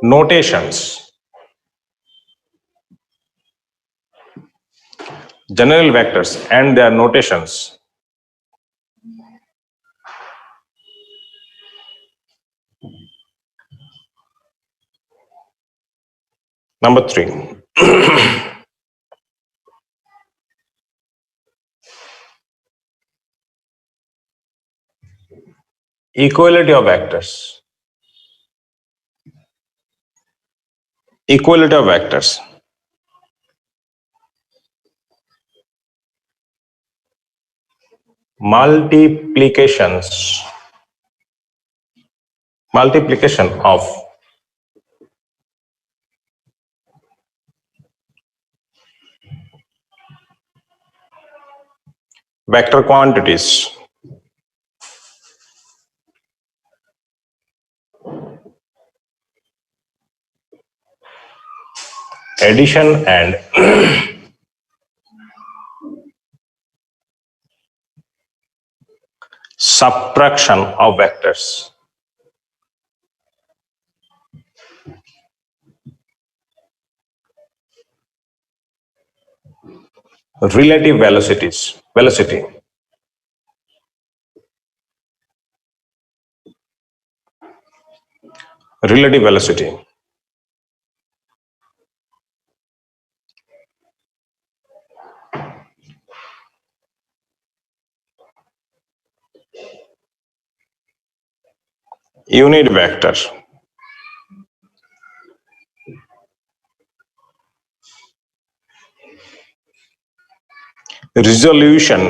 Notations. General vectors and their notations. Number 3. Equality of vectors. Equality of vectors. Multiplications. Multiplication of vector quantities. Addition and subtraction of vectors. Relative velocities. Velocity. Relative velocity. Unit vector. Resolution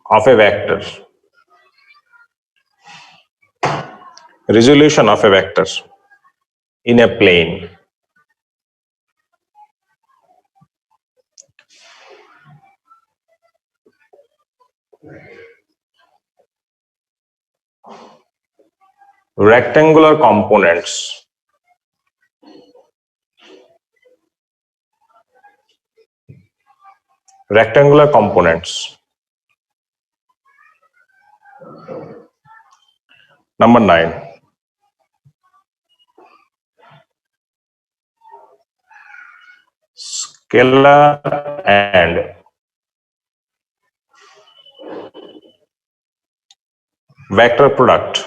of a vector. Resolution of a vector in a plane. Rectangular components. Rectangular components. Number 9. Scalar and vector product.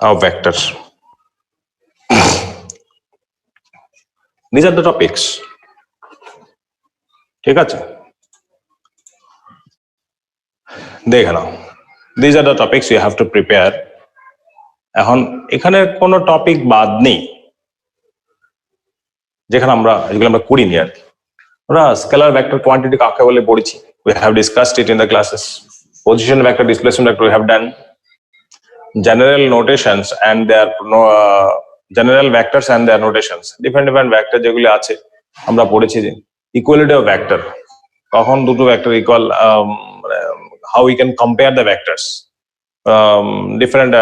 Of vectors. These are the topics. ঠিক আছে, দেখে নাও। These are the topics you have to prepare. এখন এখানে কোনো topic বাদ নেই যেখানে যেগুলো আমরা করিনি আর কি। আমরা স্কেলার ভেক্টর কোয়ান্টিটি কাকে বলে পড়েছি, we have discussed it in the classes. Position vector, displacement vector we have done. General notations and their general vectors and their notations. Different vector যেগুলো আছে আমরা পড়েছি। যে ইকুয়ালিটি অফ ভেক্টর, কখন দুটো vector equal, how we can compare the vectors. Different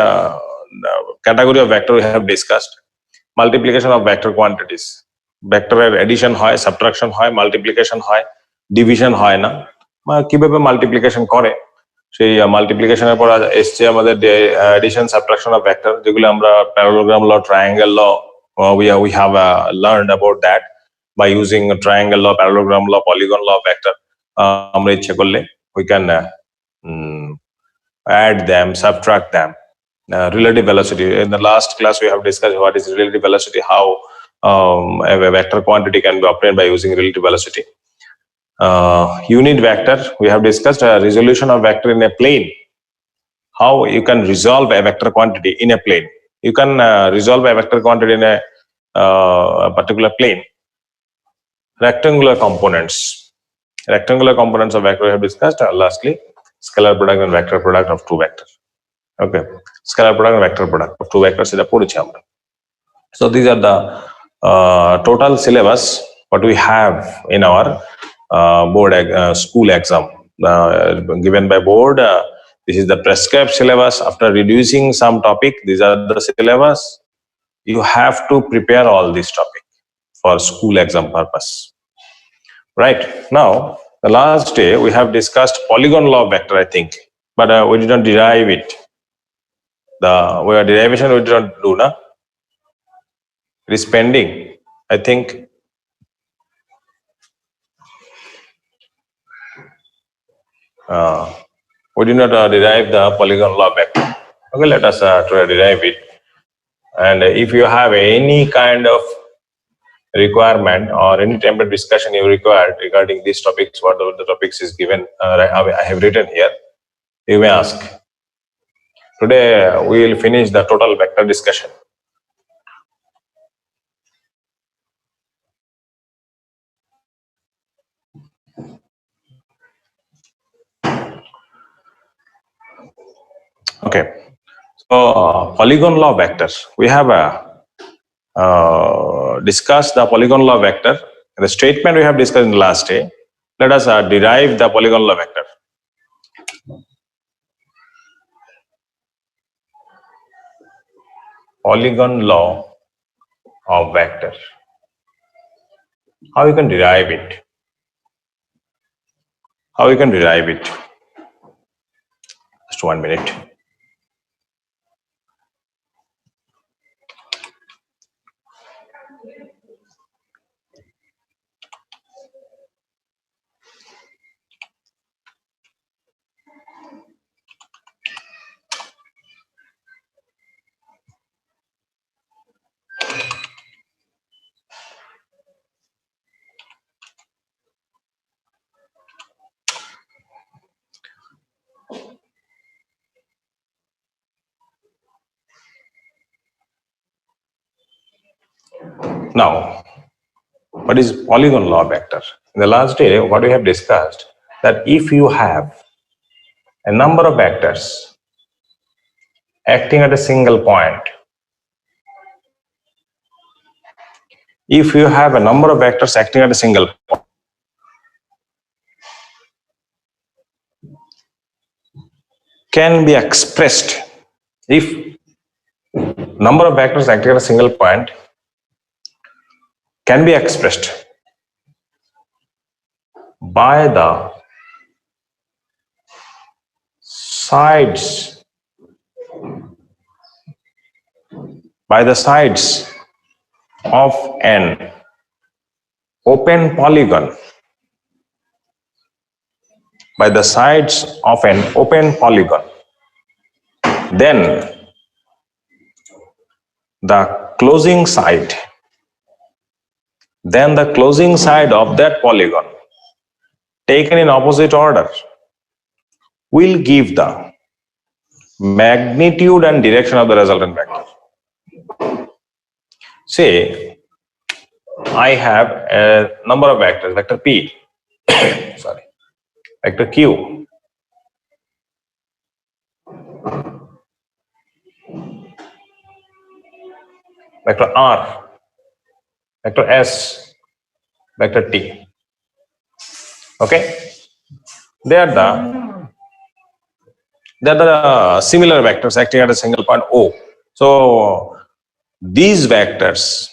category of vector we have discussed. Multiplication of vector quantities. ভেক্টরের addition হয়, subtraction হয়, মাল্টিপ্লিকেশন হয়, ডিভিশন হয় না। কিভাবে মাল্টিপ্লিকেশন করে সেই মাল্টিপ্লিকেশনের পর এসছে আমাদের এডিশন সাবট্রাকশন অফ ভেক্টর, যেগুলো আমরা parallelogram law, triangle law, we have learned about that by using triangle law, parallelogram law, polygon law, vector. আমরা ইচ্ছে করলে we can add them, subtract them. Relative velocity, in the last class we have discussed what is relative velocity, how a vector quantity can be obtained by using relative velocity. Unit vector, we have discussed resolution of vector in a plane, how you can resolve a vector quantity in a plane. You can resolve a vector quantity in a particular plane. Rectangular components. Rectangular components of vector we have discussed. Lastly, scalar product and vector product of two vectors. Okay, scalar product and vector product of two vectors is the. So these are the total syllabus what we have in our board school exam given by board. This is the prescribed syllabus. After reducing some topic, these are the syllabus. You have to prepare all these topic for school exam purpose. Right. Now, the last day we have discussed polygon law of vector, I think, but we did not derive it. The derivation we did not do, na? It is pending, I think. We did not derive the polygon law of vector. Okay, let us try to derive it. And if you have any kind of requirement or any template discussion you require regarding these topics, what the topics is given, I have written here, you may ask. Today we will finish the total vector discussion. Okay, so polygon law vectors. We have discussed the polygon law vector. The statement we have discussed in the last day. Let us derive the polygon law vector. Polygon law of vector. How you can derive it? How you can derive it? Just 1 minute. Now, what is polygon law vector? In the last day, what we have discussed, that if you have a number of vectors acting at a single point, if you have a number of vectors acting at a single point, can be expressed, if number of vectors acting at a single point can be expressed by the sides of an open polygon, by the sides of an open polygon, then the closing side of that polygon taken in opposite order will give the magnitude and direction of the resultant vector. Say, I have a number of vectors, vector P, sorry, vector Q, vector R, vector S, vector T. Okay, they are the similar vectors acting at a single point O. So these vectors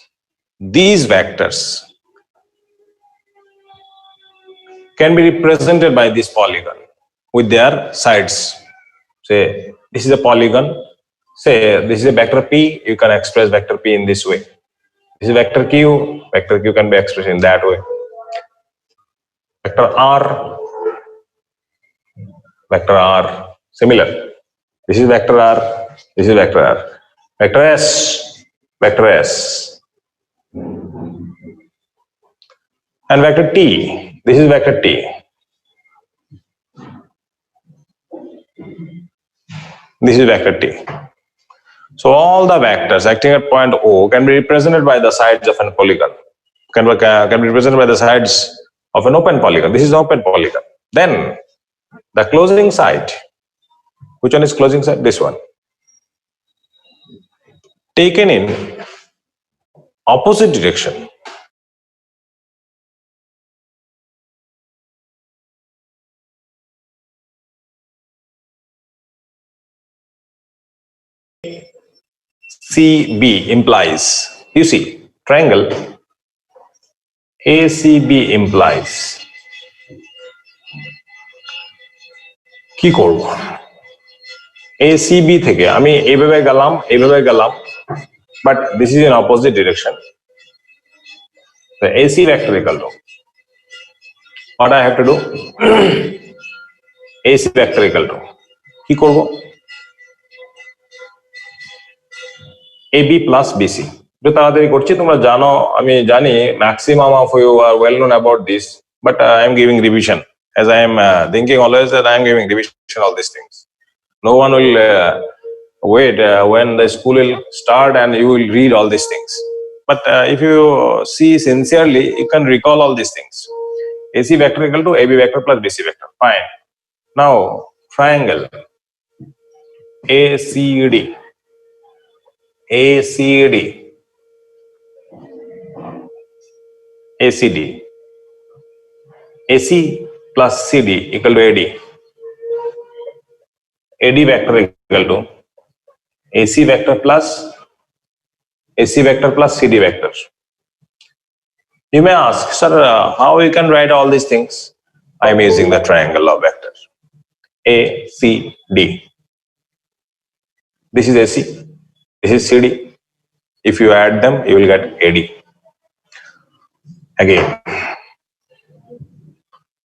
can be represented by this polygon with their sides. Say this is a polygon. Say this is a vector P. You can express vector P in this way. This is vector Q. Vector Q can be expressed in that way. Vector R. Vector R. Similar. This is vector R. This is vector R. Vector S. Vector S. And vector T. This is vector T. This is vector T. So all the vectors acting at point O can be represented by the sides of an polygon. Can be represented by the sides of an open polygon. This is an open polygon. Then the closing side. Which one is closing side? This one. Taken in opposite direction. CB implies, you see, triangle ACB implies কি করব ACB থেকে আমি এইভাবে গেলাম but this is in opposite direction. The AC vector equal to what I have to do AC vector equal to কি করব AB plus BC जो তাড়াতাড়ি করছি তোমরা জানো আমি জানি maximum of you are well known about this but I am giving revision as I am thinking always that I am giving revision all these things. No one will wait when the school will start and you will read all these things. But if you see sincerely, you can recall all these things. AC vector equal to AB vector plus BC vector. Fine. Now, triangle ACD. ACD. ACD. AC plus CD equal to AD. AD vector equal to AC vector plus CD vector. You may ask, sir, how you can write all these things? I am using the triangle of vectors. ACD. This is AC. This is CD. If you add them, you will get AD. Again,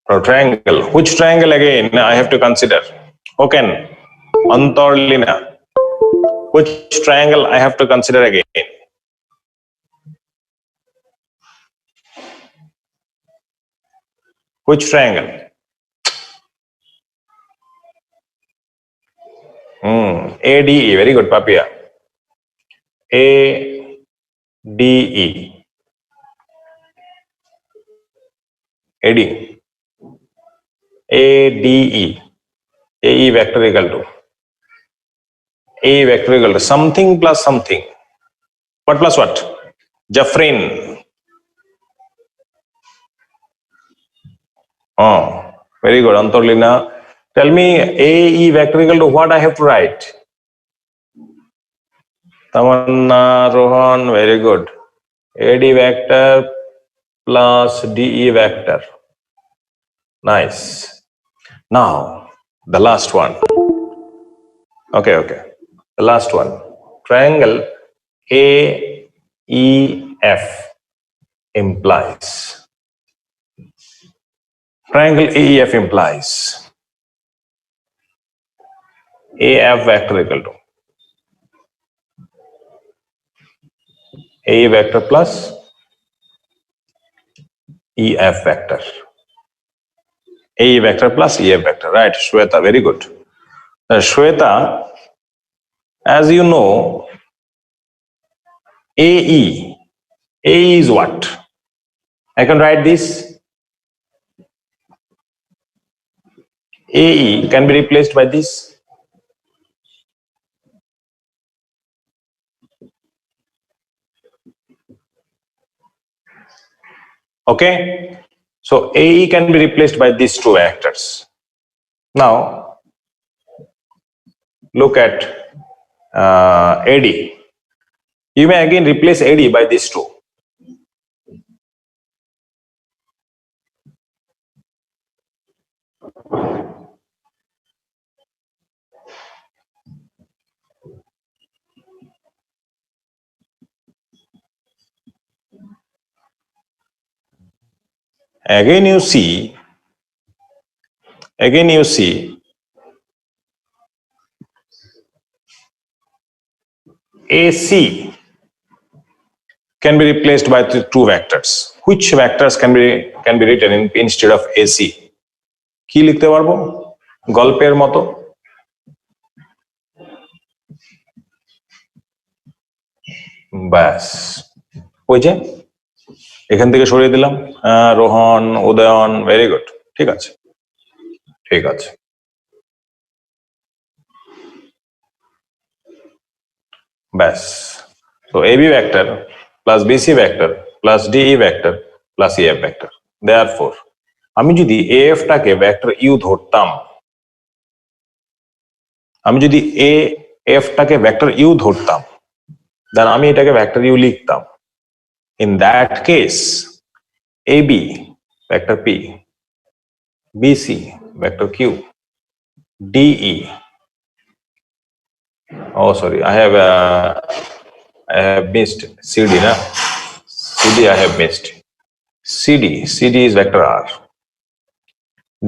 for triangle. Which triangle again I have to consider? Okay. Antarlina. Which triangle I have to consider again? Which triangle? ADE. Very good, Papia. ADE. AD. ADE. AE vector equal to AE vector equal to something plus something. What plus what? Jaffrin. Oh, very good, Antarlina. Tell me AE vector equal to what I have to write? Tamanna, Rohan, very good. AD vector plus DE vector. Nice. Now, the last one. Okay. The last one. Triangle AEF implies. Triangle AEF implies AF vector equal to AE vector plus EF vector. AE vector plus EF vector. Right, Shweta, very good. Shweta, as you know, AE is what? I can write this. AE can be replaced by this. Okay, so AE can be replaced by these two vectors. Now, look at AD. You may again replace AD by these two. Again you see AC can be replaced by two vectors. Which vectors can be written instead of AC? কি লিখতে পারবো গল্পের মতো? ব্যাস, ওই যে এখান থেকে সরিয়ে দিলাম। Rohan, Udayan, very good. ঠিক আছে। ব্যাস, তো AB vector plus BC vector plus DE vector plus EF vector. Therefore, আমি যদি AF টাকে ভেক্টর U ধরতাম, then আমি এটাকে ভেক্টর U লিখতাম। In that case, AB vector P, BC vector Q, DE. Oh, sorry, I have missed CD. Na? CD I have missed. CD is vector R.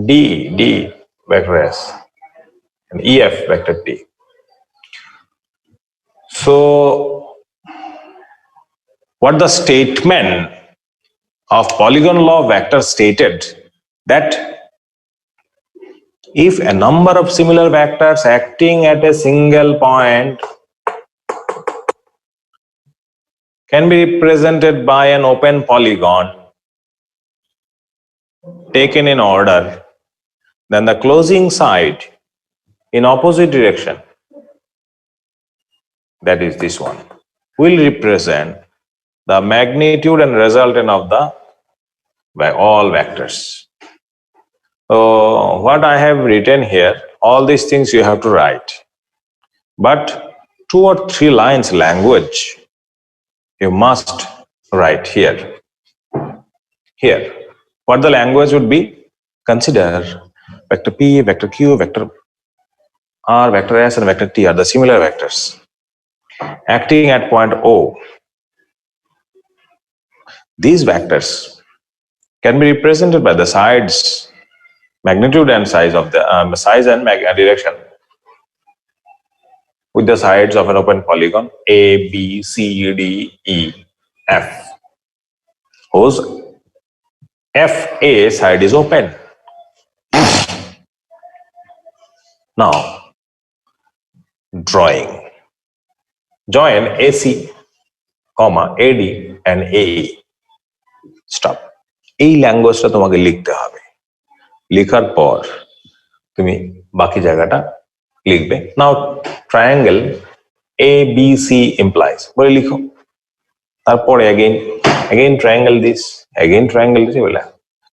D vector S, and EF vector T. So, what the statement of polygon law vector stated that if a number of similar vectors acting at a single point can be represented by an open polygon taken in order, then the closing side in opposite direction, that is this one, will represent the magnitude and resultant of the all vectors. So what I have written here, all these things you have to write, but 2 or 3 lines language you must write here. Here, what the language would be: consider vector P, vector Q, vector R, vector S, and vector T are the similar vectors acting at point O. These vectors can be represented by the sides, magnitude and size of the size and direction with the sides of an open polygon A, B, C, D, E, F, whose FA side is open. Now, drawing. Join AC, comma, AD and AE. Stop. এই ল্যাঙ্গুয়েজটা তোমাকে লিখতে হবে। লেখার পর তুমি বাকি জায়গাটা লিখবে। নাও ট্রায়াঙ্গেল ABC implies বলে লিখো। তারপরে again triangle this, again triangle this বলে।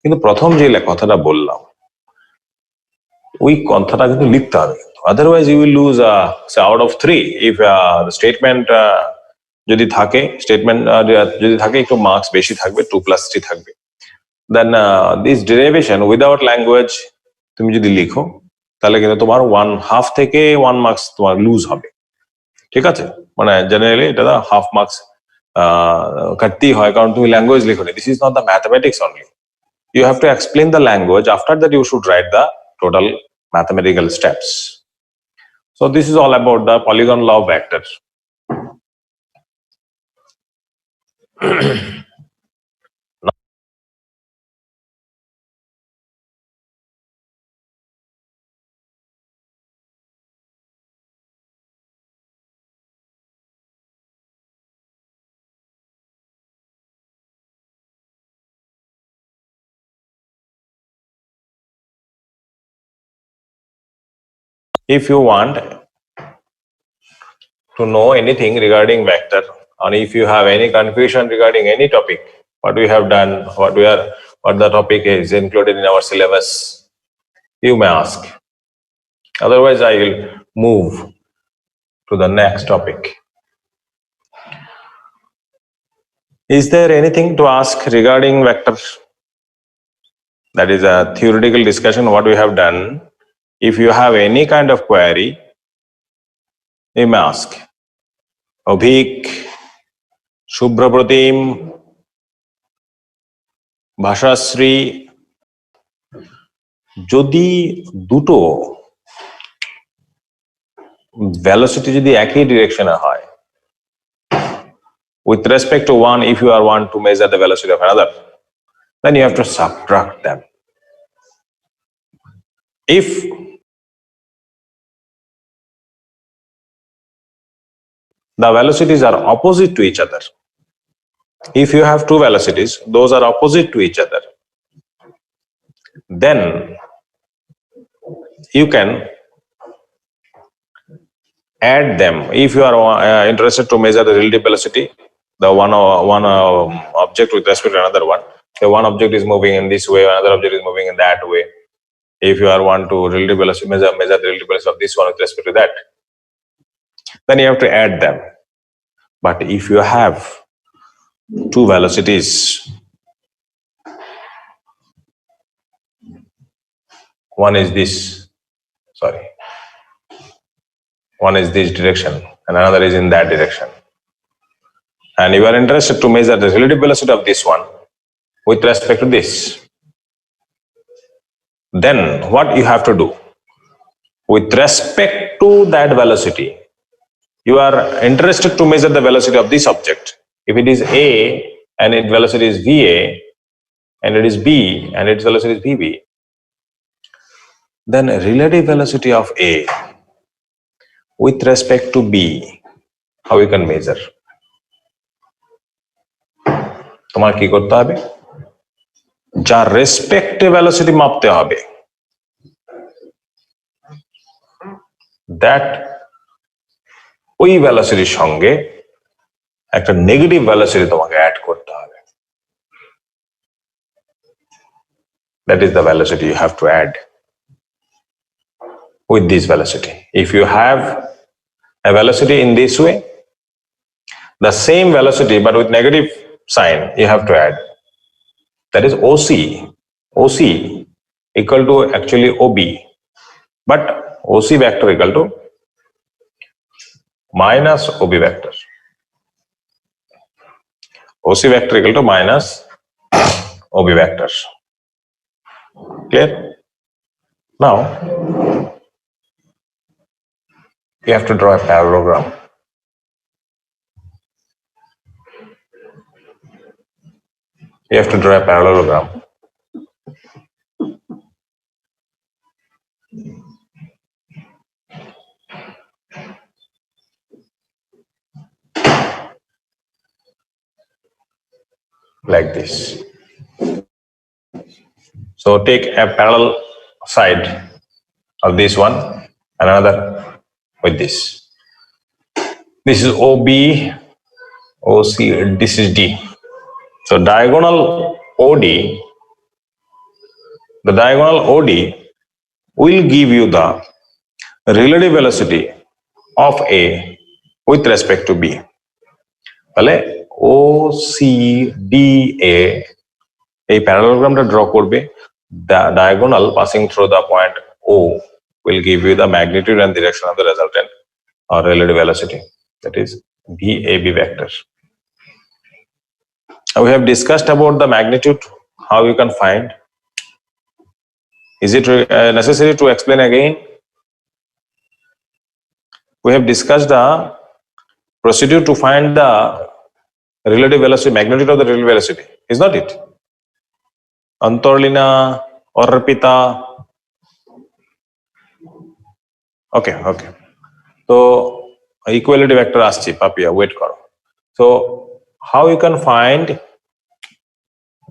কিন্তু প্রথম যে কথাটা বললাম ওই কথাটা কিন্তু লিখতে হবে। Otherwise you will lose say out of 3 if the statement যদি থাকে statement যদি থাকে একটু মার্কস বেশি থাকবে 2+3 থাকবে। Then this derivation without language তুমি যদি লিখো তাহলে কিন্তু তোমার 1/2 থেকে 1 মার্কস তোমার লুজ হবে। ঠিক আছে, মানে জেনারেলি এটা হাফ মার্কস কাটতেই হয় কারণ তুমি language লিখোনি। This is not the mathematics only. You have to explain the language. After that you should write the total mathematical steps. So this is all about the polygon law vector. If you want to know anything regarding vector, and if you have any confusion regarding any topic, what we have done, what the topic is included in our syllabus, you may ask. Otherwise, I will move to the next topic. Is there anything to ask regarding vector? That is a theoretical discussion what we have done. If you have any kind of query, you may ask. Obhik, Shubhrapratim, Bhashasri, যদি দুটো velocity যদি একই direction হয়, with respect to one, if you are want to measure the velocity of another, then you have to subtract them. If the velocities are opposite to each other, if you have two velocities, those are opposite to each other, then you can add them. If you are interested to measure the relative velocity, the one object with respect to another one, the one object is moving in this way, another object is moving in that way. If you are want to relative velocity measure the relative velocity of this one with respect to that, then you have to add them. But if you have two velocities One is this, sorry. One is this direction and another is in that direction. And you are interested to measure the relative velocity of this one with respect to this. Then what you have to do? With respect to that velocity, you are interested to measure the velocity of this object. If it is A and its velocity is VA and it is B and its velocity is VB, then relative velocity of A with respect to B, how you can measure? তোমার কি করতে হবে? যার রেসপেক্টে velocity মাপতে হবে, that ওই ভেলোসিটির সঙ্গে একটা নেগেটিভ ভেলোসিটি তোমাকে অ্যাড করতে হবে। That is the velocity you have to add with this velocity. If you have a velocity in this way, the same velocity but with negative sign you have to add. That is OC. OC equal to actually OB, but OC vector equal to minus OB vector. OC vector equal to minus OB vector. Clear? Now you have to draw a parallelogram. You have to draw a parallelogram. Like this. So take a parallel side of this one and another with this. This is OB, OC, this is D. So diagonal OD, the diagonal OD will give you the relative velocity of A with respect to B. তাহলে OCDA এই প্যারালোগ্রামটা draw করবে, the diagonal passing through the point O will give you the magnitude and direction of the resultant or relative velocity, that is VAB vector. We have discussed about the magnitude, how you can find. Is it necessary to explain again? We have discussed the procedure to find the relative velocity, magnitude of the relative velocity, is not it? Antorlina, Orpita. Okay. So equality vector aschi, Papia, wait karo. So how you can find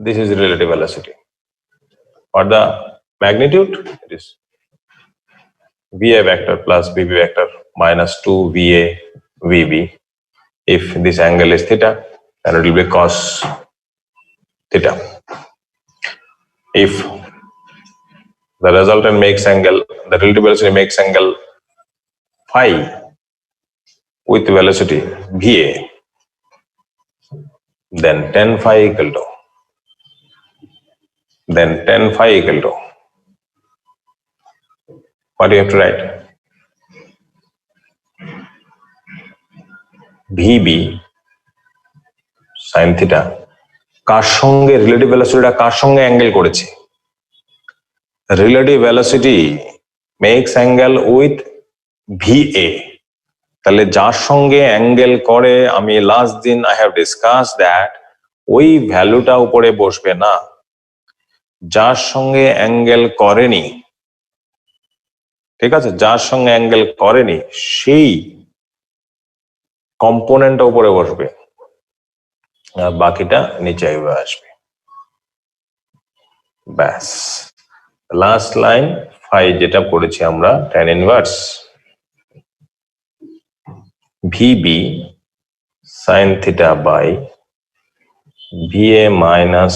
this is relative velocity? For the magnitude, it is VA vector plus VB vector minus 2 VA VB. If this angle is theta, then it will be cos theta. If the resultant makes angle, the relative velocity makes angle phi with velocity VA, then tan phi equal to, what do you have to write? VB sin theta কার সঙ্গে relative ভেলোসিটিটা কার সঙ্গে angle করেছে? Relative velocity makes angle with VA। তাহলে যার সঙ্গে angle করে, আমি লাস্ট দিন আই হ্যাভ ডিসকাস দ্যাট ওই ভ্যালুটা উপরে বসবে না, যার সঙ্গে অ্যাঙ্গেল করেনি, ঠিক আছে, যার সঙ্গে অ্যাঙ্গেল করেনি সেই কম্পোনেন্টটা উপরে বসবে আর বাকিটা নিচে আসবে। ব্যাস, লাস্ট লাইন ফাই যেটা পড়েছি আমরা, tan inverse VB sin theta by VA minus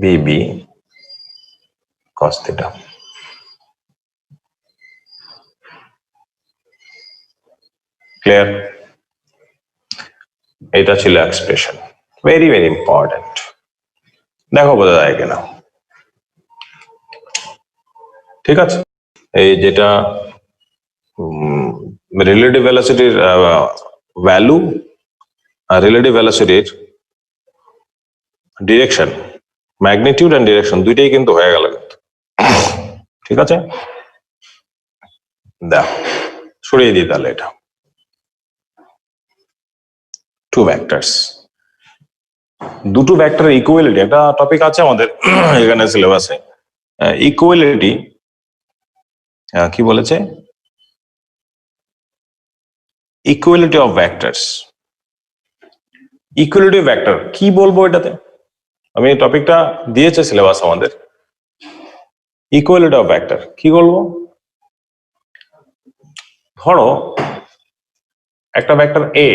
VB cos theta. Clear? এটা ছিল এক্সপ্রেশন, ভেরি ইম্পর্টেন্ট। দেখো বোঝা যায় কিনা। ঠিক আছে, এই যেটা রিলেটিভ ভেলোসিটির ভ্যালু আর রিলেটিভ ভেলোসিটির ডিরেকশন, ম্যাগনিটিউড এন্ড ডিরেকশন দুইটাই কিন্তু হয়ে গেল কিন্তু। ঠিক আছে, দেখো সরিয়ে দিই তাহলে এটা। টু ভেক্টরস, দুটো ভেক্টরের ইকুয়ালিটি, একটা টপিক আছে আমাদের এখানে সিলেবাসে, ইকুয়ালিটি কি বলেছে, equality of vectors. Equality of vector কি বলবো এটাতে, আমি টপিকটা দিয়েছে সিলেবাস আমাদের। ইকুয়ালিটি অফ ভেক্টর কি বলবো, ধরো একটা ভেক্টর এ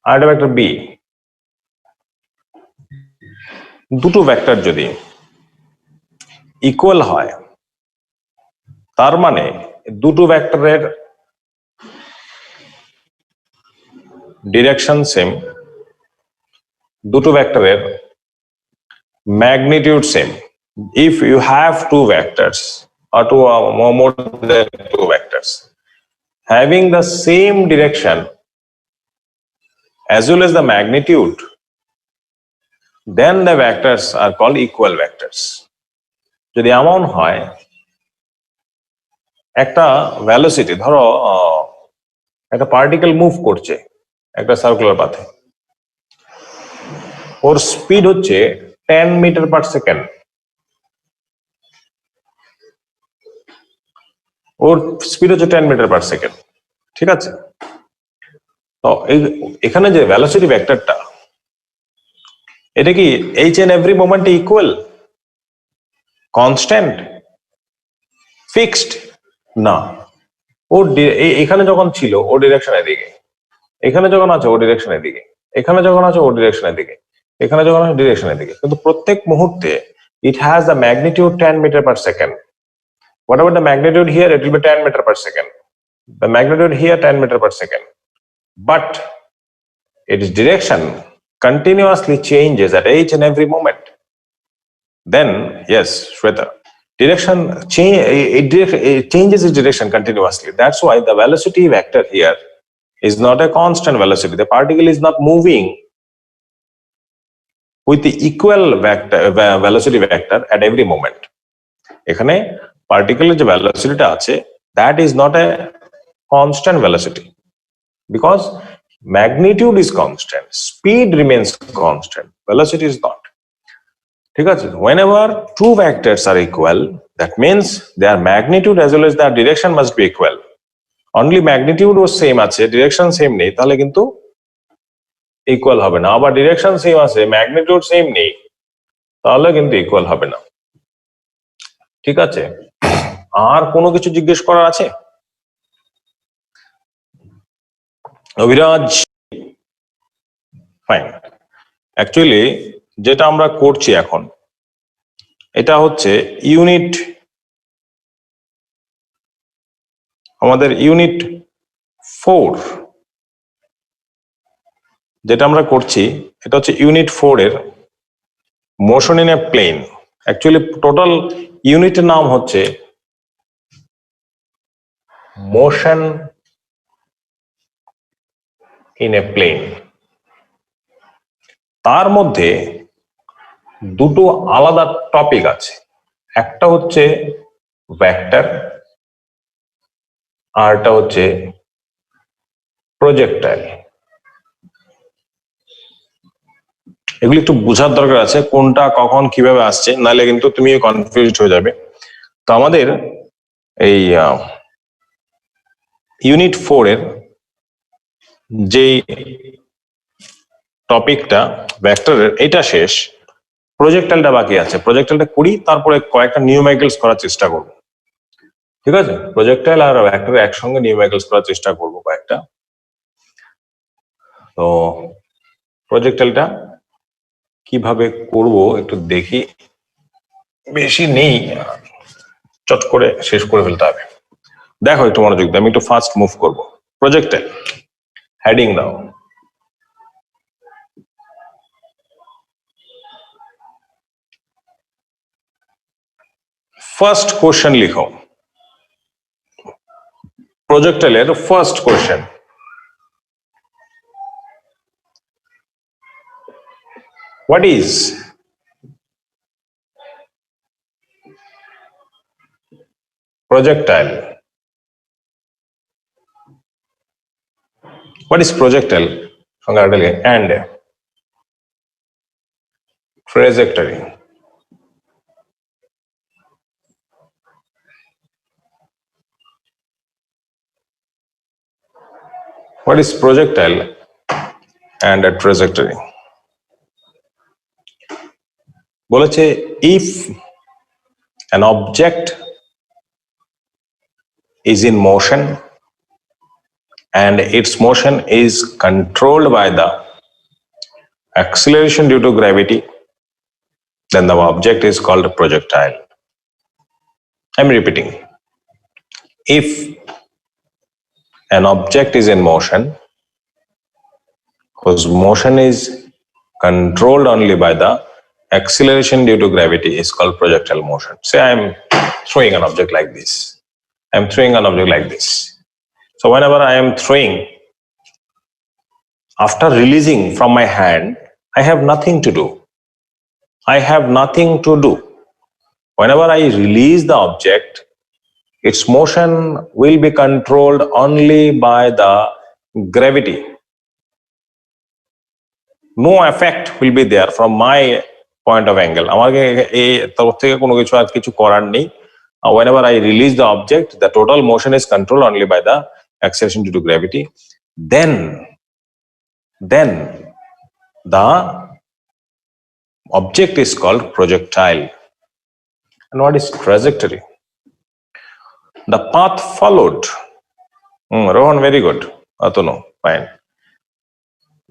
আর একটা ভেক্টর বি, দুটো ভেক্টর যদি ইকুয়াল হয় তার মানে দুটো ভেক্টরের ডিরেকশন সেম, দুটো ভেক্টরের magnitude same. If you have two vectors or two more than two vectors having the same direction as well as the magnitude, then the vectors are called equal vectors. যদি এমন হয় একটা velocity, ধরো একটা particle move করছে একটা circular পাথে, ওর speed হচ্ছে 10 metre per second, ওর speed হচ্ছে 10 মিটার পার সেকেন্ড। ঠিক আছে, তো এখানে যে ভেলোসিটি ভেক্টরটা, এটা কি এইচ এন্ড এভরি মোমেন্টে ইকুয়াল, কনস্ট্যান্ট, ফিক্সড? না, ওর এখানে যখন ছিল ও ডিরেকশনের দিকে, এখানে যখন আছে ও ডিরেকশনের দিকে, এখানে যখন আছে ও ডিরেকশনের দিকে, এখানে যখন আছে ডিরেকশনের দিকে, কিন্তু প্রত্যেক মুহূর্তে it has the magnitude 10 metre per second. Whatever the magnitude here, it will be 10 meter per second. The magnitude here 10 meter per second. But its direction continuously changes at each and every moment. Then, yes, Shweta, direction it changes its direction continuously. That's why the velocity vector here is not a constant velocity. The particle is not moving with the equal velocity vector at every moment. এখানে পার্টিকেলের যে ভেলোসিটিটা আছে, that is not a constant velocity because magnitude is constant, speed remains constant, velocity is not. ঠিক আছে, whenever two vectors are equal, that means their magnitude as well as their direction must be equal. Only magnitude was same আছে, direction same নেই, তাহলে কিন্তু equal হবে না। আবার direction same আছে, ম্যাগনিটিউড সেম নেই, তাহলে কিন্তু ইকুয়াল হবে না। ঠিক আছে, আর কোনো কিছু জিজ্ঞেস করার আছে? অভিরাজ, ফাইন। অ্যাকচুয়ালি যেটা আমরা করছি এখন, এটা হচ্ছে ইউনিট, আমাদের ইউনিট 4 যেটা আমরা করছি, এটা হচ্ছে ইউনিট 4 এর motion in a plane. Actually total ইউনিটের নাম হচ্ছে মোশন ইন এ প্লেন। তার মধ্যে দুটো আলাদা টপিক আছে, একটা হচ্ছে ভেক্টর আর একটা হচ্ছে প্রজেক্টাইল। এগুলি একটু বোঝার দরকার আছে, কোনটা কখন কিভাবে আসছে, নাহলে কিন্তু তুমি কনফিউজড হয়ে যাবে। তো আমাদের এই ইউনিট 4 এর যে টপিকটা ভেক্টরের, এটা শেষ, প্রজেক্টাইলটা বাকি আছে। প্রজেক্টাইলটা করি, তারপরে কয়েকটা নিউমেরিক্যালস করার চেষ্টা করব। ঠিক আছে, প্রজেক্টাইল আর ভেক্টর একসঙ্গে নিউমেরিক্যালস করার চেষ্টা করব কয়েকটা। তো প্রজেক্টাইলটা কিভাবে করব একটু দেখি, বেশি নেই, চট করে শেষ করে ফেলতে হবে। দেখো একটু মনোযোগ দিয়ে, আমি একটু ফাস্ট মুভ করব। প্রজেক্টাইল হেডিং দাও। फर्स्ट क्वेश्चन लिखो, projectile first question, what is projectile? What is projectile? And trajectory. What is projectile and a trajectory? বলেছে if an object is in motion and its motion is controlled by the acceleration due to gravity, then the object is called a projectile. I'm repeating. If an object is in motion whose motion is controlled only by the acceleration due to gravity is called projectile motion. Say I'm throwing an object like this. I'm throwing an object like this. So whenever I am throwing, after releasing from my hand, I have nothing to do. I have nothing to do. Whenever I release the object, its motion will be controlled only by the gravity. No effect will be there from my point of angle. আমাকে এই তরফ থেকে কোনো কিছু আর কিছু করার নেই. Whenever I release the object, the total motion is controlled only by the acceleration due to gravity. Then the object is called projectile. And what is trajectory? The path followed. Rohan, very good. Atunu, fine.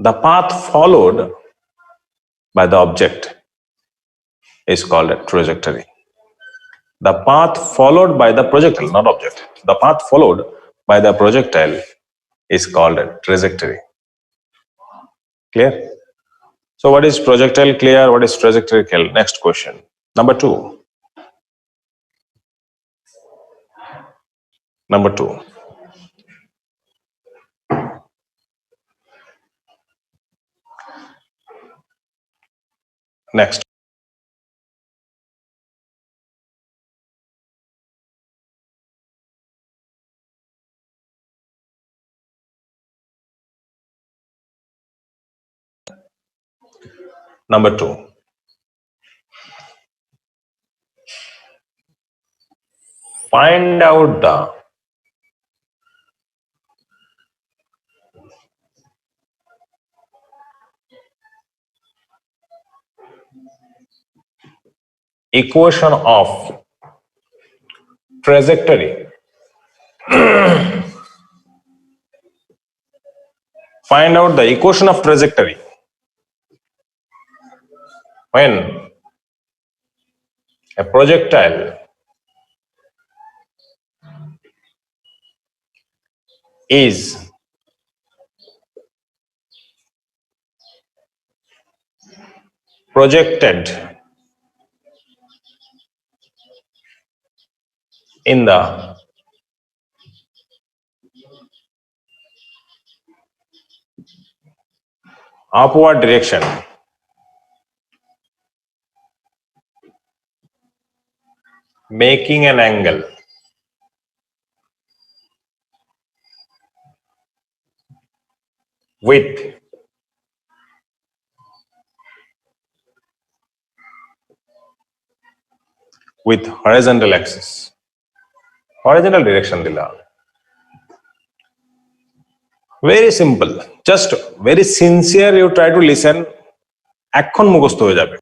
The path followed by the object is called a trajectory. The path followed by the projectile, not object. The path followed by the projectile is called a trajectory. Clear? So what is projectile? Clear. What is trajectory? Clear. Next question. Number two. Next. Number two. Find out the equation of trajectory. Find out the equation of trajectory when a projectile is projected in the upward direction making an angle with horizontal axis. Horizontal direction dila. Very simple. Just very sincere you try to listen. এখন মুখস্থ হয়ে যাবে.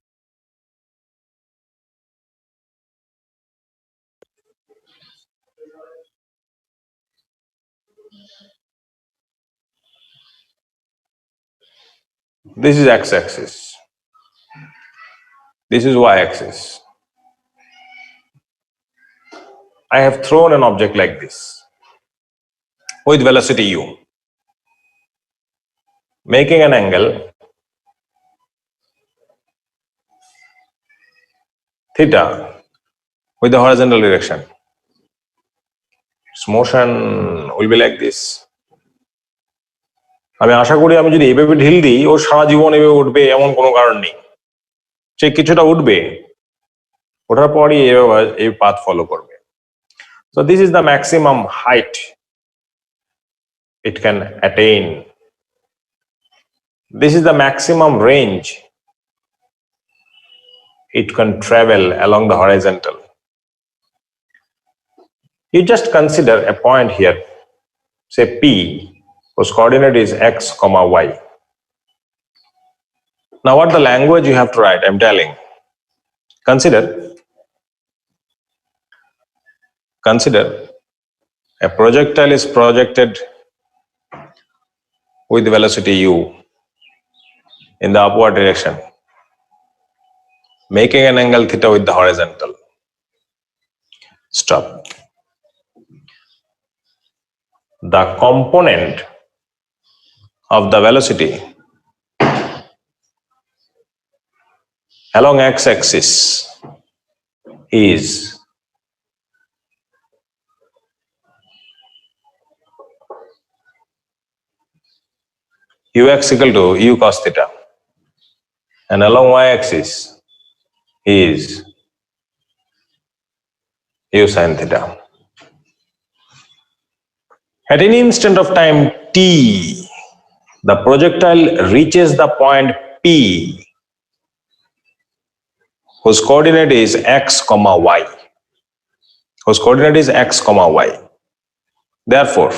This is x-axis. This is y-axis. I have thrown an object like this with velocity u, making an angle theta with the horizontal direction. Its motion will be like this. আমি আশা করি আমি যদি এইভাবে ঢিল দিই ও সারা জীবন এভাবে উঠবে এমন কোনো কারণ নেই। সে কিছুটা উঠবে, ওঠার পরই এই পাথ ফলো করবে। So this is the maximum height it can attain. This is the maximum range it can travel along the horizontal. You just consider a point here, say P, whose coordinate is x, y. Now what the language you have to write, I'm telling. Consider a projectile is projected with velocity u in the upward direction, making an angle theta with the horizontal. Stop. The component of the velocity along x-axis is ux equal to u cos theta, and along y-axis is u sin theta. At any instant of time t, the projectile reaches the point P, whose coordinate is x, y. Whose coordinate is x, y. Therefore,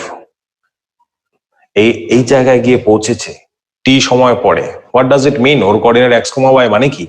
এই জায়গায় গিয়ে পৌঁছেছে t সময় পরে। What does it mean? Or coordinate x, y মানে কি?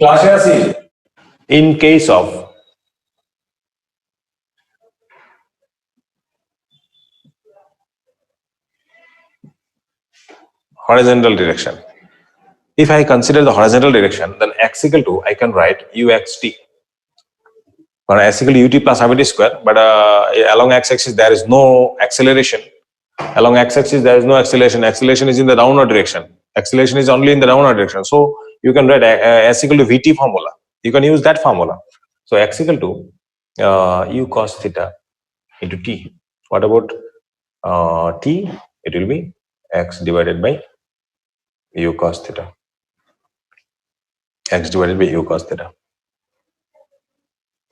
ক্লাসে আছি। In case of horizontal direction, if I consider the horizontal direction, then x equal to, I can write uxt. Or s equal to ut plus RVT square, but along x-axis there is no acceleration. Along x-axis there is no acceleration. Acceleration is in the downward direction. Acceleration is only in the downward direction. So you can write s equal to vt formula. You can use that formula. So x equal to u cos theta into t. What about t? It will be x divided by u cos theta. X divided by u cos theta.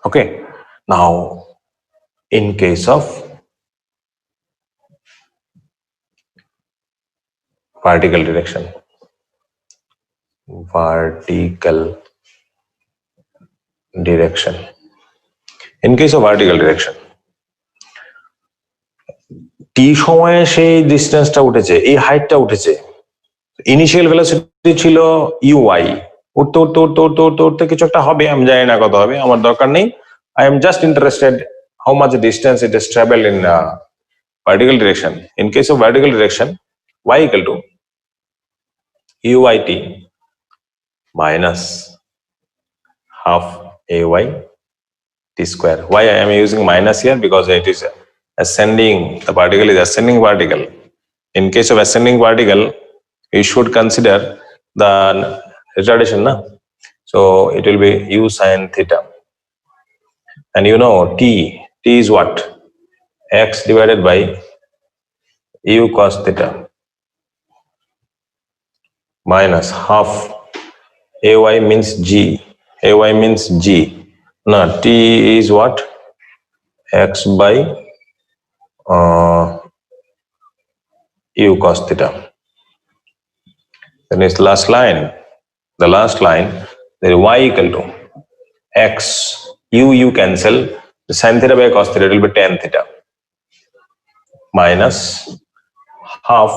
Okay. Now, in case of vertical direction, in case of vertical direction, t সময়ে সেই ডিসটেন্সটা উঠেছে, এই হাইটটা উঠেছে। Initial velocity ছিল uy, উঠতে উঠতে উঠতে উঠতে উঠতে উঠতে কিছু একটা হবে, আমি জানি না কত হবে, আমার দরকার নেই। I am just interested how much distance it has traveled in vertical direction. In case of vertical direction, y equal to uyt minus half ay t square. Why I am using minus here? Because it is ascending, the particle is ascending particle. In case of ascending particle, you should consider the retardation, na? So it will be u sin theta. And you know t is what? X divided by u cos theta minus half ay means g. Ay means g. Now t is what? X by u cos theta. Then it's last line. The last line, there is y equal to x, u cancel, The sin theta by cos theta, it will be tan theta minus half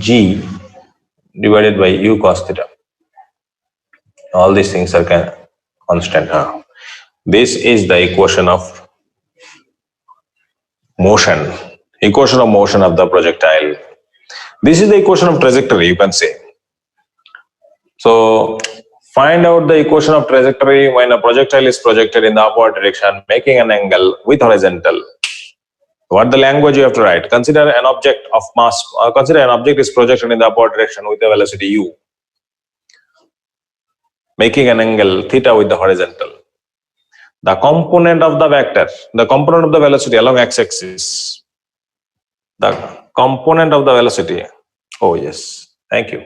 g divided by u cos theta. All these things are constant. This is the equation of motion. Equation of motion of the projectile. This is the equation of trajectory, you can say. So find out the equation of trajectory when a projectile is projected in the upward direction, making an angle with horizontal. What the language you have to write? Consider an object of mass. Consider an object is projected in the upward direction with a velocity u, making an angle theta with the horizontal. The component of the vector, the component of the velocity along x-axis, the component of the velocity. Oh yes, thank you.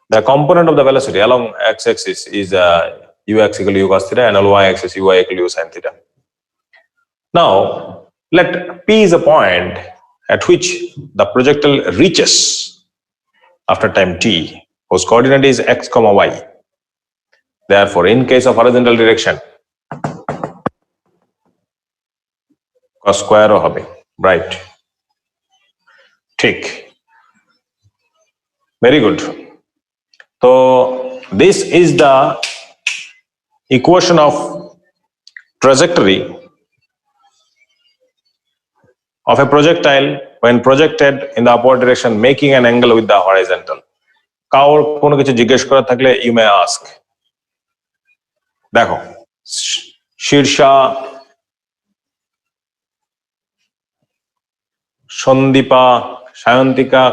The component of the velocity along x-axis is ux equal to u cos theta and along y-axis uy equal to u sin theta. Now, let P is a point at which the projectile reaches after time t, whose coordinate is x, y. Therefore, in case of horizontal direction, cos square hobe, right? Take. Very good. So, this is the equation of trajectory of a projectile when projected in the upward direction, making an angle with the horizontal. কাউর কোনো কিছু জিজ্ঞেস করা থাকলে you may ask. দেখো, শীর্ষা, সন্দীপা, সায়ন্তিকা,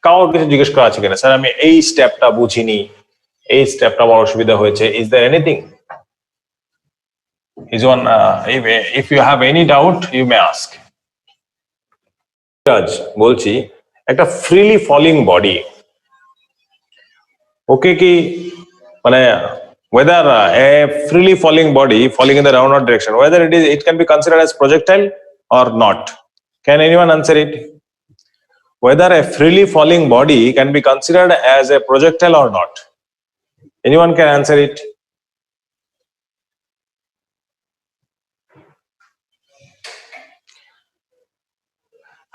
কাউর কিছু জিজ্ঞেস করা আছে কিনা? স্যার আমি এই স্টেপটা বুঝিনি, এই স্টেপটা আমার অসুবিধা হয়েছে. Is there anything? Is one if you have any doubt, you may ask. বলছি একটা ফ্রিলি ফলিং বডি, ওকে কি মানে whether a freely falling body falling in the downward direction, whether it can be considered as projectile or not? Can anyone answer it? Whether a freely falling body can be considered as a projectile or not? Anyone can answer it?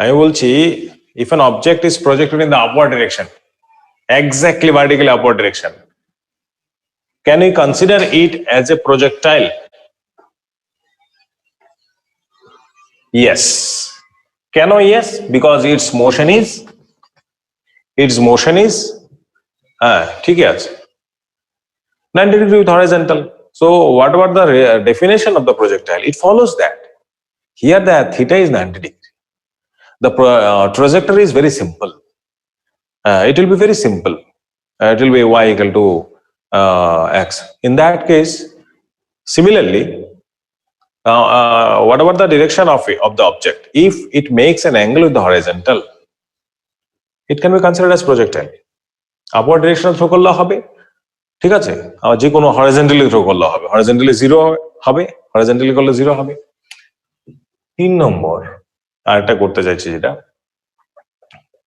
I will see if an object is projected in the upward direction, exactly vertically upward direction, can we consider it as a projectile? Yes. Can we? Yes, because its motion is ঠিক আছে, 90 degree with horizontal. So what about the definition of the projectile? It follows that here the theta is 90 degree. The trajectory is very simple. It will be very simple. It will be y equal to x. In that case, similarly, what about the direction of the object? If it makes an angle with the horizontal, it can be considered as projectile. Upward direction throw করলে হবে, ঠিক আছে, আর যে কোনো horizontally throw করলে হবে, horizontally 0 হবে, horizontally করলে 0 হবে. 3 নম্বর আরেকটা করতে চাইছি, যেটা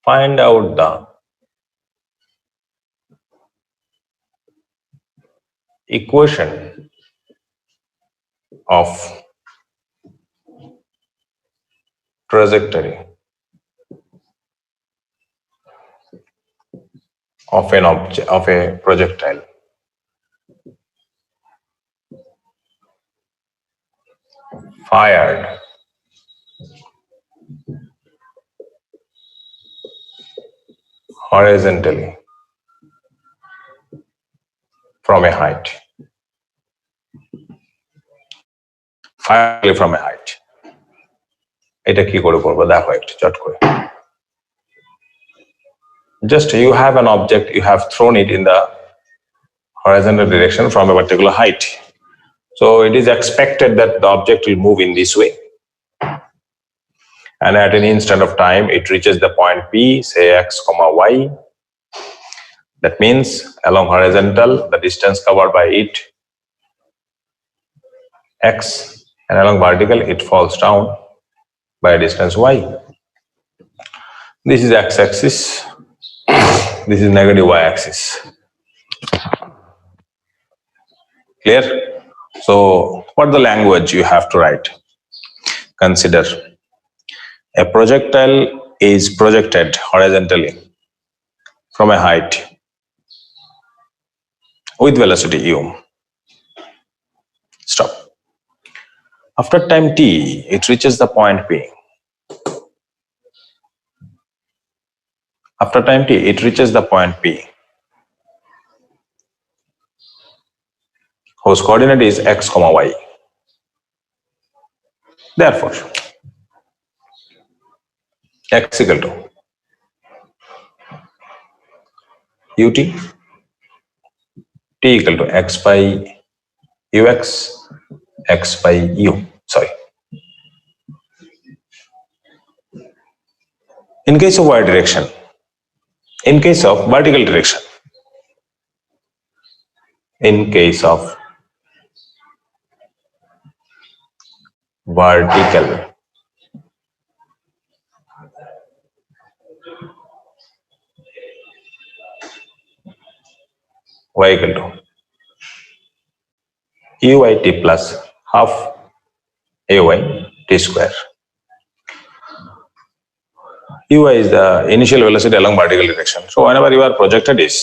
find out the equation of trajectory of an object, of a projectile. Fired horizontally from a height. Fired from a height. এটা কি করে করব দেখো একটু চট করে. Just you have an object, you have thrown it in the horizontal direction from a particular height. So it is expected that the object will move in this way. And at an instant of time, it reaches the point P, say x, y. That means along horizontal, the distance covered by it, x, and along vertical, it falls down by a distance y. This is x-axis. This is negative y-axis. Clear? So what the language you have to write. Consider a projectile is projected horizontally from a height with velocity u. Stop. After time t, it reaches the point P. After time t, it reaches the point P, whose coordinate is x, y. Therefore, x equal to ut, t equal to x by ux, x by u. Sorry. In case of y direction, in case of vertical direction, in case of vertical, y equal to uyt plus half ay t square. Uy is the initial velocity along vertical direction. So whenever you are projected is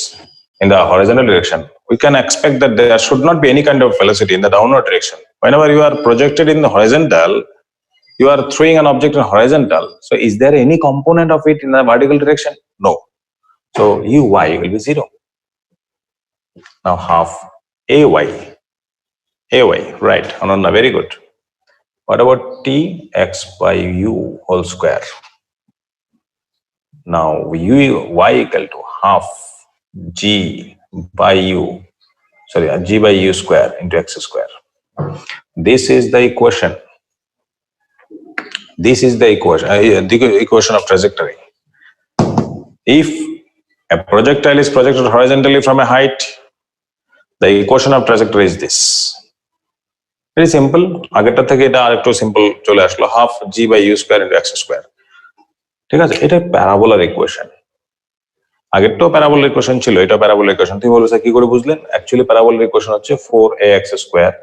in the horizontal direction, we can expect that there should not be any kind of velocity in the downward direction. Whenever you are projected in the horizontal, you are throwing an object in horizontal. So is there any component of it in the vertical direction? No. So uy will be 0. Now half ay, right, Ananda, very good. What about t x by u whole square? Now y equal to half g by u, g by u square into x square. This is the equation. This is the equation of trajectory. If a projectile is projected horizontally from a height, the equation of trajectory is this. Very simple. আগেরটা থেকে এটা আরেকটু simple চলে আসলো, half g by u square into x square. ঠিক আছে, এটা প্যারাবোলার equation. আগেরটাও প্যারাবোলার equation ছিল, এটা প্যারাবোলার ইকুয়েশন। তুমি বলছো কি করে বুঝলেন? অ্যাকচুয়ালি প্যারাবোলার ইকুয়েশন হচ্ছে 4ax square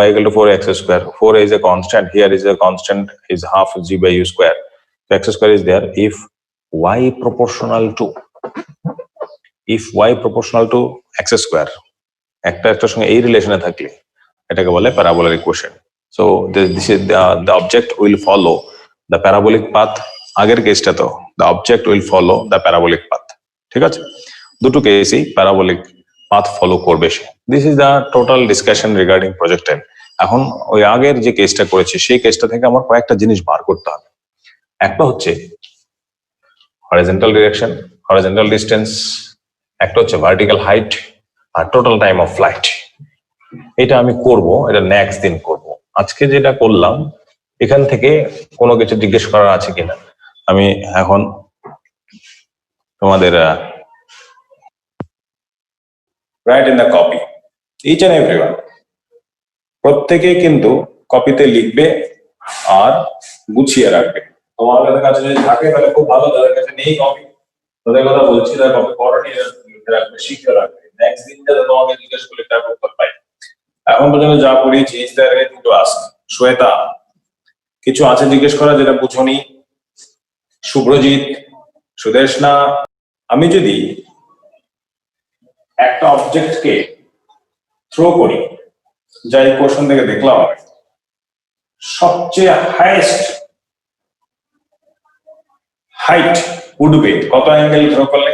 y equal to 4x square. 4a is a constant, here is a constant, is half g by u square. So x square is there. If y proportional to x square, একটার সঙ্গে এই রিলেশনে থাকলে এটাকে বলে প্যারাবোলার equation. So this is the object will follow the parabolic path. আগের কেসটা তো the object will follow the parabolic path. ঠিক আছে, দুটো কেসই প্যারাবোলিক পাথ ফলো করবে সে। This is the total discussion regarding projectile. এখন ওই আগের যে কেসটা করেছি সেই কেসটা থেকে আমার কয়েকটা জিনিস বার করতে হবে। একটা হচ্ছে হরিজন্টাল ডিরেকশন, হরিজন্টাল ডিস্টেন্স, একটা হচ্ছে ভার্টিক্যাল হাইট আর টোটাল টাইম অফ ফ্লাইট। এটা আমি করব, এটা নেক্সট দিন করব। আজকে যেটা করলাম এখান থেকে কোনো কিছু জিজ্ঞেস করার আছে কিনা আমি এখন তোমাদের write in the copy, each and everyone. প্রত্যেকে কিন্তু কপিতে লিখবে আর গুছিয়ে রাখবে। তোমাদের কাছে যদি থাকে তাহলে খুব ভালো, তাদের কাছে নেই কপি, তাদের কথা বলছি, তারা কপি করনি, লিখে রাখবে, শিখে রাখবে। নেক্সট দিন যাতে তোমাকে জিজ্ঞেস করলে তার উত্তর পাই। এখন পর্যন্ত যা পড়িয়েছি, is there anything to ask? Shweta, কিছু আছে জিজ্ঞেস করা যেটা বুঝোনি? শুভ্রজিৎ, সুদেশনা, আমি যদি একটা অবজেক্টকে থ্রো করি, যা এই কোশ্চেন থেকে দেখলাম, সবচেয়ে হাইয়েস্ট হাইট উঠবে কত অ্যাঙ্গেল থ্রো করলে?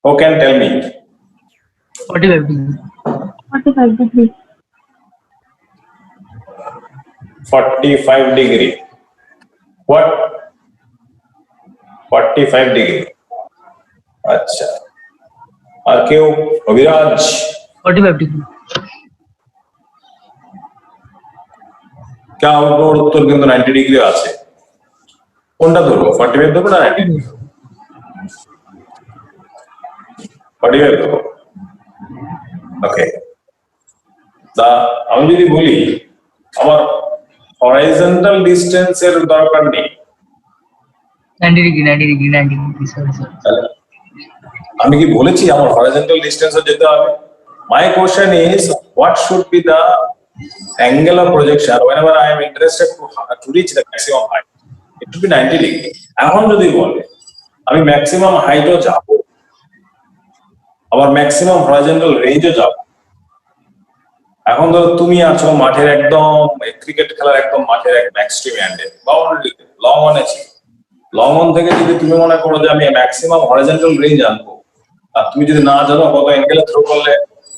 Who can tell me? 45 degree. 45 degree. 45 degree. What? 45 degree. আচ্ছা, আর কেউ? অভিরাজ? 45 degree. क्या ওর উত্তর কিন্তু 90 ডিগ্রি আছে। কোনটা ধরবো? 45 ধরবো না 90? 45 ধরবো। ওকে, তা আমি যদি বলি আমার হরাইজন্টাল ডিসটেন্সের দরকার নেই, 90 degree, 90 degree, 90 degree, sorry. আমি কি বলেছি আমার হরাইজন্টাল ডিসটেন্সে যেতে হবে? মাই question is what should be the angle of projection whenever I am interested to reach the maximum height, it should be 90 degree. এখন যদি বলে আমি ম্যাক্সিমাম হাইটও যাব, আবার ম্যাক্সিমাম হরাইজন্টাল রেঞ্জও যাব। এখন ধরো তুমি আছো মাঠের একদম ক্রিকেট খেলার একদম মাঠের এক এক্সট্রিম এন্ডে, বাউন্ডারিতে লং অন আছে, লং অন থেকে যদি তুমি মনে করো যে আমি ম্যাক্সিমাম হরাইজন্টাল রেঞ্জ আনবো, আর তুমি যদি না জানো কত অ্যাঙ্গেলে থ্রো করলে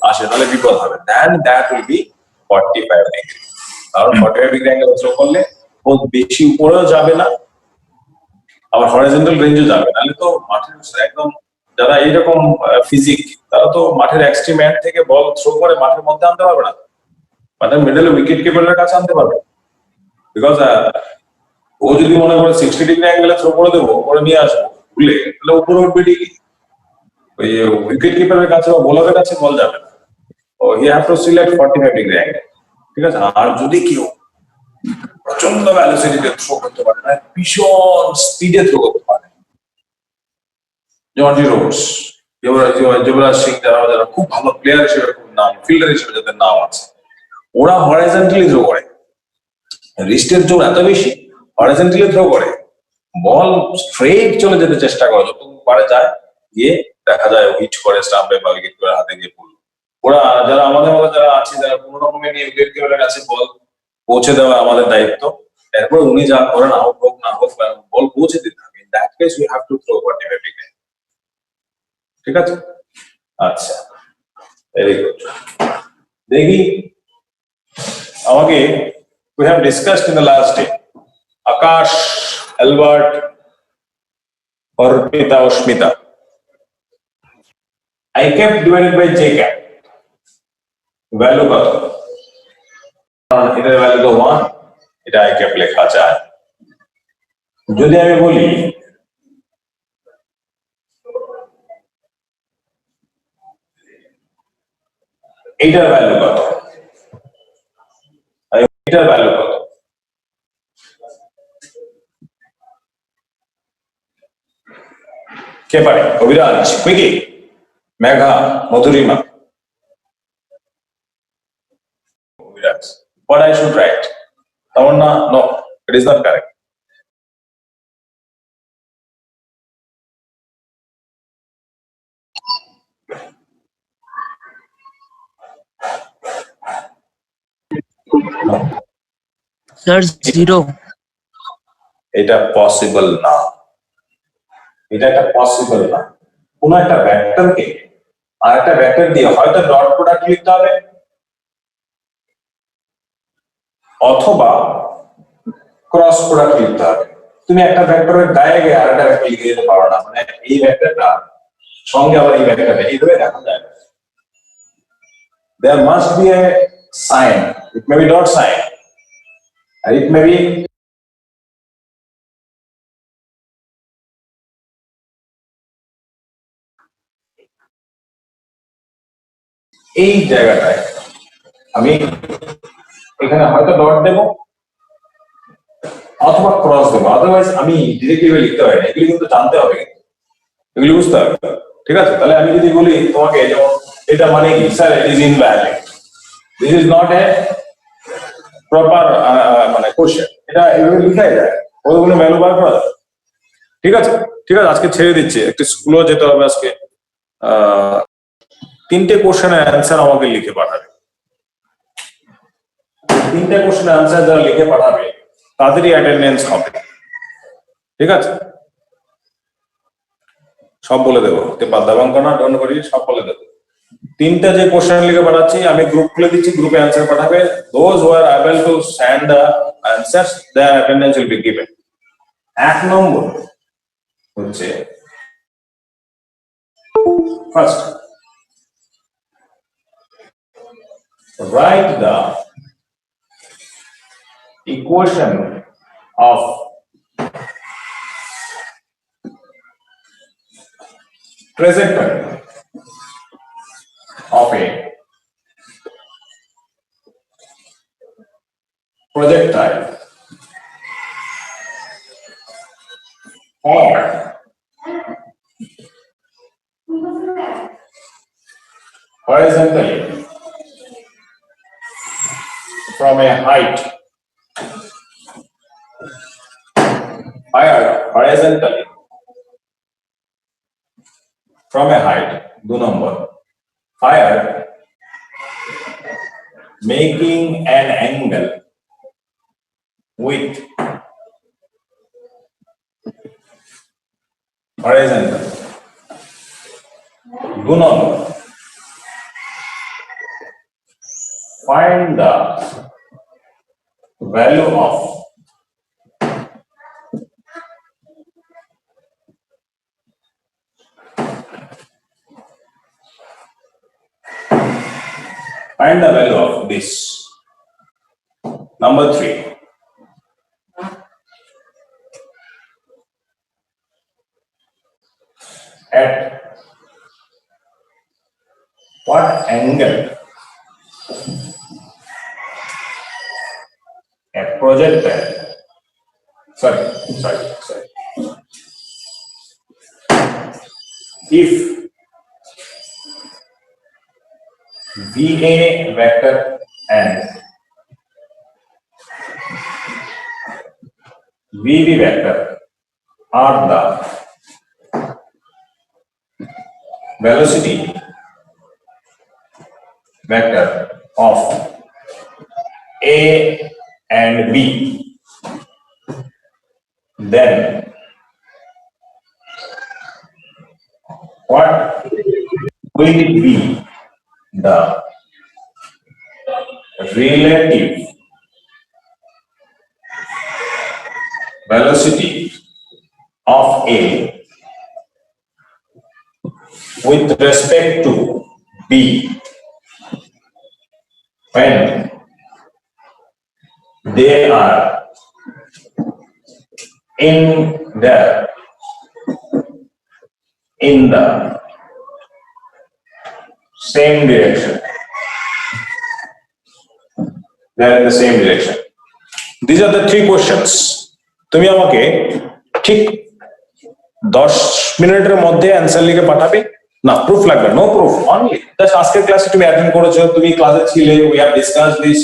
আসে, তাহলে বিপদ হবে। দেন দ্যাট উইল বি 45 ডিগ্রি। কারণ 45 ডিগ্রি অ্যাঙ্গেলে থ্রো করলে বহুত বেশি উপরেও যাবে না, আবার হরাইজন্টাল রেঞ্জও যাবে না। তাহলে তো মাঠের একদম যারা এইরকম ফিজিক, তারা তো মাঠের এক্সট্রিম এন্ড থেকে বল থ্রো করে মাঠের মধ্যে আনতে পারবে না, মাঠের মিডলে উইকেট কিপারের কাছে আনতে পারবে। বিকজ ও যদি মনে করে 60 ডিগ্রি অ্যাঙ্গেলে থ্রো করে দেবো, করে নিয়ে আসবো ভুলে, তাহলে উপরে উঠবে ঠিকই, ওই উইকেট কিপারের কাছে বা বোলারের কাছে বল যাবে না। ও he have to select 45 degree angle, ঠিক আছে। আর যদি কেউ প্রচন্ড ভ্যালোসিটিতে থ্রো করতে পারে না, ভীষণ স্পিডে থ্রো করতে পারে, জর্জি রোডস, যুবরাজ সিং, যারা খুব ভালো প্লেয়ার হিসেবে খুব নাম, ফিল্ডার হিসেবে যাদের নাম আছে, ওরা হরাইজন্টালি থ্রো করে, রিস্টের জোর এত বেশি, হরাইজন্টালি থ্রো করে, বল স্ট্রেট চলে যেতে চেষ্টা করে, যতক্ষণ পারে যায়, গিয়ে দেখা যায় হিট করে স্টাম্পে বা উইকেট কিপারের হাতে গিয়ে পড়লো। ওরা যারা আমাদের মতো যারা আছে, যারা কোনো রকমে নিয়ে উইকেট কিপারের কাছে বল পৌঁছে দেওয়া আমাদের দায়িত্ব, এরপর উনি যা করেন আউট হোক না হোক বল পৌঁছে দিতে হবে। In that case we have to throw 45 degree, ঠিক আছে। আচ্ছা, ভেরি গুড। দেখি আমাকে, we have discussed in the last day Akash, Albert, Orpita, Oshmita. I kept divided by J cap. Value কত? এটার ভ্যালু তো 1, এটা I cap লেখা যায়। যদি আমি বলি এটার ভ্যালু কত, এটার ভ্যালু কত? কে পারে? কবিরাজ, কুইকি, মেঘা, মধুরিমা। কবিরাজ, what I should write? Tamanna, no, it is not correct. Sir, 0. এটা পসিবল না, এটা একটা পসিবল না। কোন একটা ভেক্টরকে আর একটা ভেক্টর দিয়ে হয়তো ডট প্রোডাক্ট লিখতে হবে, অথবা ক্রস প্রোডাক্ট লিখতে হবে। তুমি একটা ভেক্টরের গায়ে গিয়ে আর একটা ভেক্টর লিখে দিতে পারো না, মানে এই ভেক্টরটা সঙ্গে আবার এই ভেক্টরটা এইভাবে দেখা যায় না। There must be a sign. It may be dot sign, and it may be এই জায়গাটায় আমি এখানে হয়তো ডট দেব অথবা ক্রস দেবো, আদারওয়াইজ আমি ডিরেক্টলি লিখতে পারি না। এগুলি কিন্তু জানতে হবে, এগুলি বুঝতে হবে, ঠিক আছে। তাহলে আমি যদি বলি তোমাকে, যেমন এটা মানে কি, sir it is invalid, this is not a proper মানে কোশ্চেন, এটা এভাবে লিখাই যায়, ওর কোনো ভ্যালু বার করা যায়, ঠিক আছে। ঠিক আছে, আজকে ছেড়ে দিচ্ছি, একটু স্কুলও যেতে হবে আজকে। 3টে কোশ্চেনের অ্যান্সার আমাকে লিখে পাঠাবে। 3টে কোশ্চেনের অ্যান্সার যারা লিখে পাঠাবে তাদেরই অ্যাটেন্ডেন্স হবে, ঠিক আছে। সব বলে দেবো, দাবাঙ্ক না, ডোন্ট করি, সব বলে দেবো। 3টা যে কোশ্চেন লিখে পাঠাচ্ছি, আমি গ্রুপ খুলে দিচ্ছি, গ্রুপে অ্যান্সার পাঠাবে। Those who are able to send the answers, their attendance will be given. 1 number হচ্ছে, first write the equation of trajectory of a projectile or horizontally from a height fired horizontally from a height 2 number fired making an angle with horizontal 2 number find the value of this. Number 3. At what angle a projector sorry if VA vector and VB vector are the velocity vector of A and B, then what will be the relative velocity of A with respect to B when they are in the same direction. They are in the same direction. These are the 3 questions. তুমি আমাকে ঠিক 10 মিনিটের মধ্যে answer লিখে পাঠাবে। না proof লাগবে, no proof, only just আজকের ক্লাসে তুমি অ্যাটেন্ড করেছো, তুমি ক্লাসে ছিলে, we have discussed this,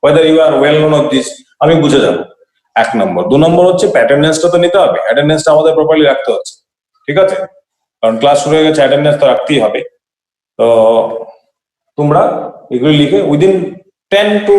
whether you are well known of this, আমি বুঝে যাব। 1 নম্বর। 2 নম্বর হচ্ছে অ্যাটেন্ডেন্সটা তো নিতে হবে, অ্যাটেন্ডেন্সটা আমাদের প্রপারলি রাখতে হচ্ছে, ঠিক আছে? কারণ ক্লাস শুরু হয়ে গেছে, অ্যাটেন্ডেন্স তো রাখতেই হবে। তো তোমরা এগুলো লিখে উইদিন 10 to